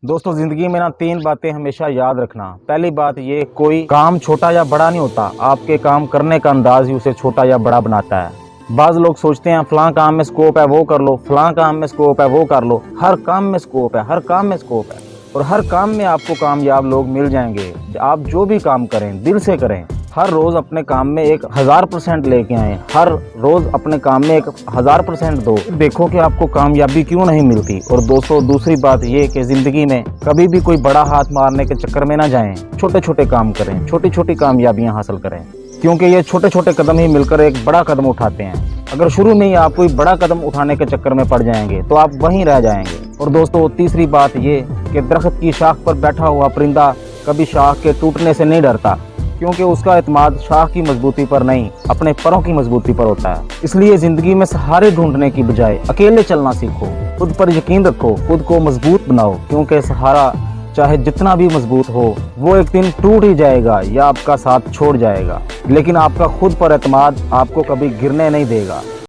दोस्तों जिंदगी में ना 3 बातें हमेशा याद रखना। पहली बात ये, कोई काम छोटा या बड़ा नहीं होता, आपके काम करने का अंदाज ही उसे छोटा या बड़ा बनाता है। बाज लोग सोचते हैं फलां काम में स्कोप है वो कर लो, फलां काम में स्कोप है वो कर लो। हर काम में स्कोप है, हर काम में स्कोप है, और हर काम में आपको कामयाब लोग मिल जाएंगे। आप जो भी काम करें दिल से करें, हर रोज अपने काम में 1000% लेके आए, हर रोज अपने काम में 1000% दो, देखो कि आपको कामयाबी क्यों नहीं मिलती। और दोस्तों दूसरी बात ये कि जिंदगी में कभी भी कोई बड़ा हाथ मारने के चक्कर में ना जाएं, छोटे छोटे काम करें, छोटी छोटी कामयाबियां हासिल करें, क्योंकि ये छोटे छोटे कदम ही मिलकर एक बड़ा कदम उठाते हैं। अगर शुरू में ही आप कोई बड़ा कदम उठाने के चक्कर में पड़ जाएंगे तो आप वहीं रह जाएंगे। और दोस्तों तीसरी बात ये कि दरख्त की शाख पर बैठा हुआ परिंदा कभी शाख के टूटने से नहीं डरता, क्योंकि उसका एतमाद शाख की मजबूती पर नहीं, अपने परों की मजबूती पर होता है। इसलिए जिंदगी में सहारे ढूंढने की बजाय अकेले चलना सीखो, खुद पर यकीन रखो, खुद को मजबूत बनाओ, क्योंकि सहारा चाहे जितना भी मजबूत हो वो एक दिन टूट ही जाएगा या आपका साथ छोड़ जाएगा, लेकिन आपका खुद पर एतमाद आपको कभी गिरने नहीं देगा।